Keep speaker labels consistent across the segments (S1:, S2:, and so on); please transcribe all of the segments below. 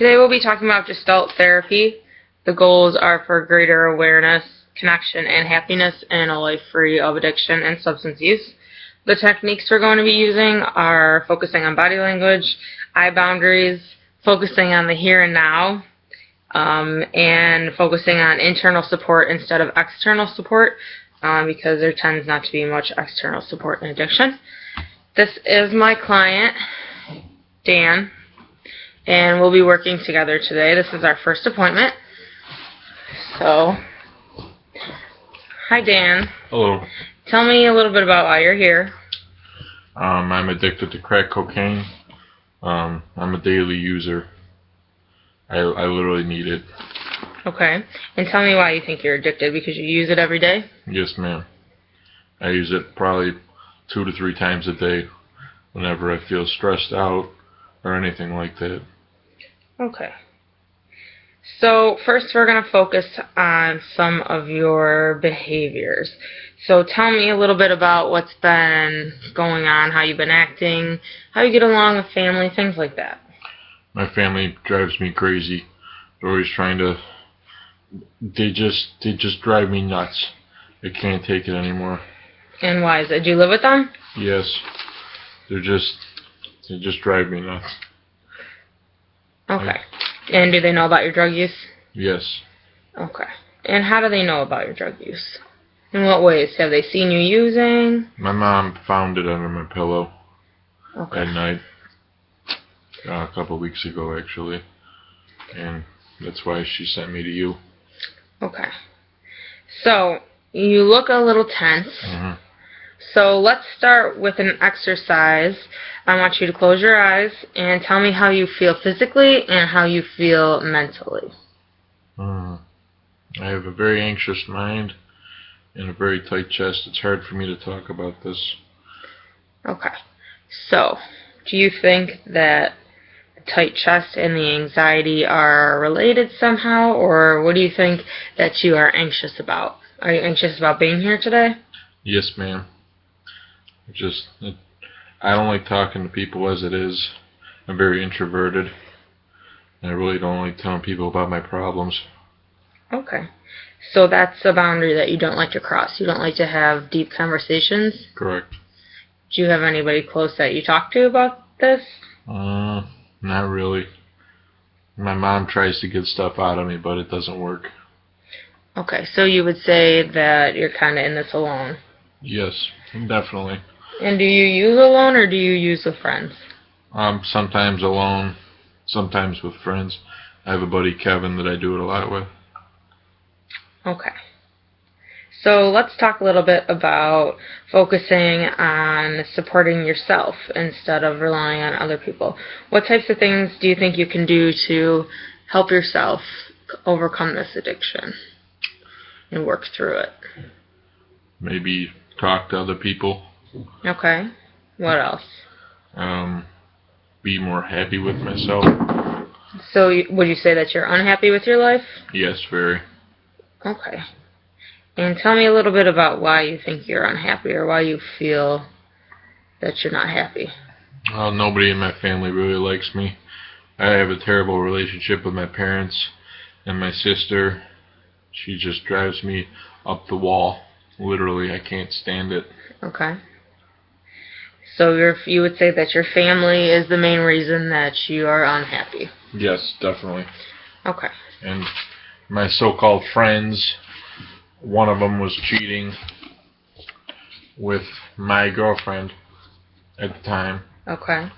S1: Today we'll be talking about Gestalt therapy. The goals are for greater awareness, connection, and happiness in a life free of addiction and substance use. The techniques we're going to be using are focusing on body language, eye boundaries, focusing on the here and now, and focusing on internal support instead of external support, because there tends not to be much external support in addiction. This is my client, Dan, and we'll be working together today. This is our first appointment. So, hi Dan.
S2: Hello.
S1: Tell me a little bit about why you're here.
S2: I'm addicted to crack cocaine. I'm a daily user. I literally need it.
S1: Okay. And tell me why you think you're addicted, because you use it every day?
S2: Yes, ma'am. I use it probably 2 to 3 times a day whenever I feel stressed out or anything like that.
S1: Okay. So first we're going to focus on some of your behaviors. So tell me a little bit about what's been going on, how you've been acting, how you get along with family, things like that.
S2: My family drives me crazy. They're always trying to... They just drive me nuts. I can't take it anymore.
S1: And why is it? Do you live with them?
S2: Yes. They just drive me nuts.
S1: Okay. And do they know about your drug use?
S2: Yes.
S1: Okay. And how do they know about your drug use? In what ways? Have they seen you using?
S2: My mom found it under my pillow
S1: Okay.
S2: at night. A couple of weeks ago, actually. And that's why she sent me to you.
S1: Okay. So, you look a little tense.
S2: Mm-hmm.
S1: So let's start with an exercise. I want you to close your eyes and tell me how you feel physically and how you feel mentally.
S2: I have a very anxious mind and a very tight chest. It's hard for me to talk about this.
S1: Okay. So, do you think that the tight chest and the anxiety are related somehow, or what do you think that you are anxious about? Are you anxious about being here today?
S2: Yes, ma'am. I don't like talking to people as it is. I'm very introverted. And I really don't like telling people about my problems.
S1: Okay. So that's a boundary that you don't like to cross. You don't like to have deep conversations?
S2: Correct.
S1: Do you have anybody close that you talk to about this?
S2: Not really. My mom tries to get stuff out of me, but it doesn't work.
S1: Okay, so you would say that you're kind of in this alone.
S2: Yes, definitely.
S1: And do you use alone or do you use with friends?
S2: Sometimes alone, sometimes with friends. I have a buddy, Kevin, that I do it a lot with.
S1: Okay. So let's talk a little bit about focusing on supporting yourself instead of relying on other people. What types of things do you think you can do to help yourself overcome this addiction and work through it?
S2: Maybe talk to other people.
S1: Okay. What else?
S2: Be more happy with myself.
S1: So would you say that you're unhappy with your life?
S2: Yes, very.
S1: Okay. And tell me a little bit about why you think you're unhappy or why you feel that you're not happy.
S2: Well, nobody in my family really likes me. I have a terrible relationship with my parents and my sister. She just drives me up the wall. Literally, I can't stand it.
S1: Okay. So you would say that your family is the main reason that you are unhappy?
S2: Yes, definitely.
S1: Okay.
S2: And my so-called friends, one of them was cheating with my girlfriend at the time.
S1: Okay.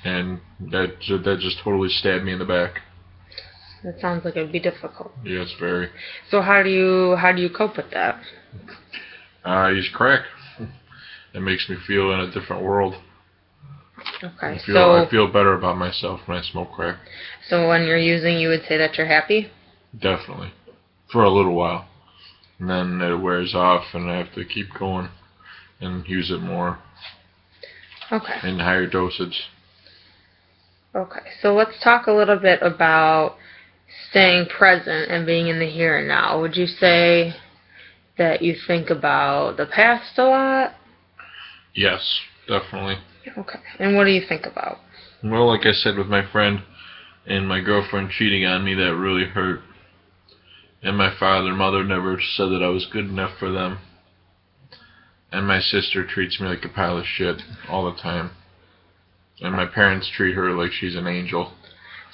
S2: And that just totally stabbed me in the back.
S1: That sounds like it would be difficult.
S2: Yes, very.
S1: So how do you cope with that?
S2: I use crack. It makes me feel in a different world.
S1: Okay.
S2: I feel better about myself when I smoke crack.
S1: So when you're using, you would say that you're happy?
S2: Definitely. For a little while. And then it wears off and I have to keep going and use it more.
S1: Okay.
S2: In higher dosage.
S1: Okay. So let's talk a little bit about staying present and being in the here and now. Would you say that you think about the past a lot?
S2: Yes, definitely.
S1: Okay. And what do you think about?
S2: Well, like I said with my friend, and my girlfriend cheating on me, that really hurt. And my father and mother never said that I was good enough for them. And my sister treats me like a pile of shit all the time. And my parents treat her like she's an angel.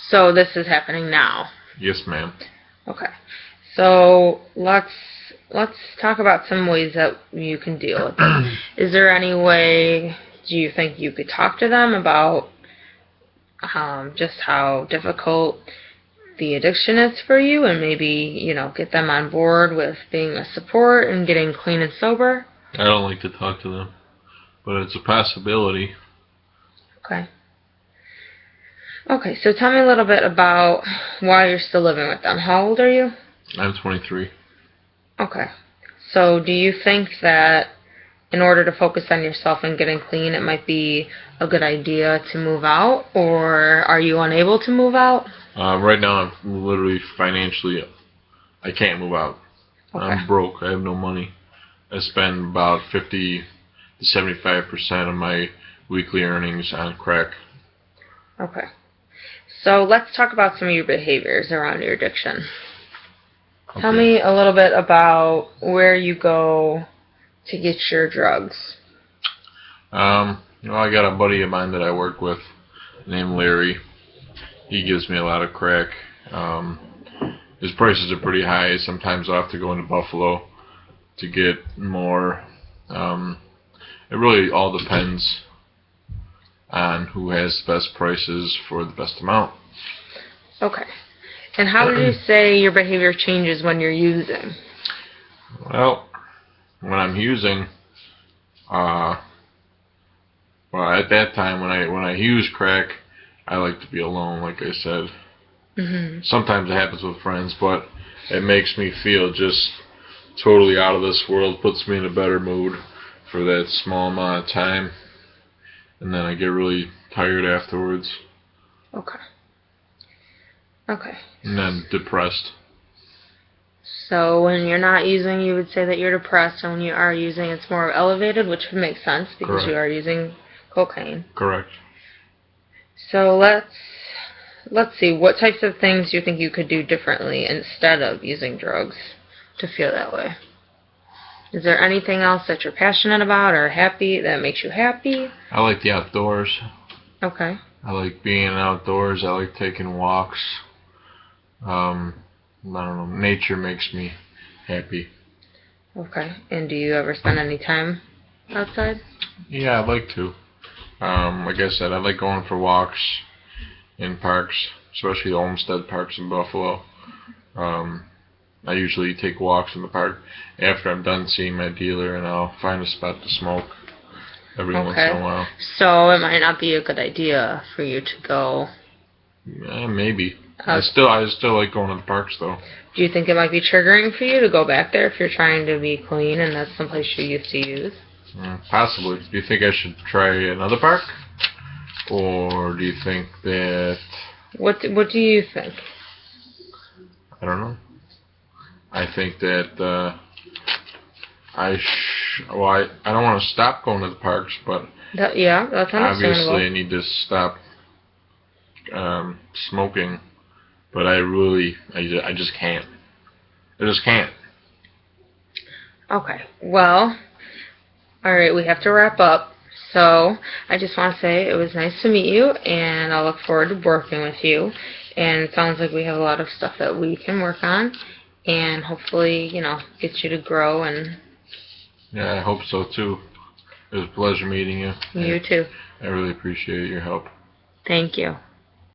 S1: So this is happening now.
S2: Yes, ma'am.
S1: Okay. So let's talk about some ways that you can deal with it. Is there any way, do you think you could talk to them about just how difficult the addiction is for you, and maybe, get them on board with being a support and getting clean and sober?
S2: I don't like to talk to them, but it's a possibility.
S1: Okay. Okay, so tell me a little bit about why you're still living with them. How old are you?
S2: I'm 23.
S1: Okay. So do you think that in order to focus on yourself and getting clean, it might be a good idea to move out, or are you unable to move out?
S2: Right now, I'm literally financially, I can't move out.
S1: Okay.
S2: I'm broke. I have no money. I spend about 50 to 75% of my weekly earnings on crack.
S1: Okay. So let's talk about some of your behaviors around your addiction.
S2: Okay.
S1: Tell me a little bit about where you go to get your drugs.
S2: I got a buddy of mine that I work with named Larry. He gives me a lot of crack. His prices are pretty high. Sometimes I'll have to go into Buffalo to get more. It really all depends on who has the best prices for the best amount.
S1: Okay. And how would you say your behavior changes when you're using?
S2: Well, when I'm using, at that time when I use crack, I like to be alone, like I said.
S1: Mm-hmm.
S2: Sometimes it happens with friends, but it makes me feel just totally out of this world, puts me in a better mood for that small amount of time, and then I get really tired afterwards.
S1: Okay. Okay.
S2: And then depressed.
S1: So when you're not using, you would say that you're depressed, and when you are using, it's more elevated, which would make sense because
S2: Correct.
S1: you are using cocaine.
S2: Correct.
S1: So let's see, what types of things do you think you could do differently instead of using drugs to feel that way? Is there anything else that you're passionate about or happy that makes you happy?
S2: I like the outdoors.
S1: Okay.
S2: I like being outdoors. I like taking walks. I don't know. Nature makes me happy.
S1: Okay. And do you ever spend any time outside?
S2: Yeah, I'd like to. Like I said, I like going for walks in parks, especially the Olmsted parks in Buffalo. I usually take walks in the park after I'm done seeing my dealer, and I'll find a spot to smoke every once in a while.
S1: So it might not be a good idea for you to go.
S2: Maybe. I still like going to the parks though.
S1: Do you think it might be triggering for you to go back there if you're trying to be clean and that's someplace you used to use?
S2: Possibly. Do you think I should try another park, or do you think that?
S1: What do you think?
S2: I don't know. I think that I don't want to stop going to the parks, but
S1: That's understandable.
S2: obviously I need to stop smoking. But I just can't. I just can't.
S1: Okay. Well, all right. We have to wrap up. So I just want to say it was nice to meet you, and I look forward to working with you. And it sounds like we have a lot of stuff that we can work on, and hopefully, get you to grow. And
S2: yeah, I hope so too. It was a pleasure meeting you.
S1: You too.
S2: I really appreciate your help.
S1: Thank you.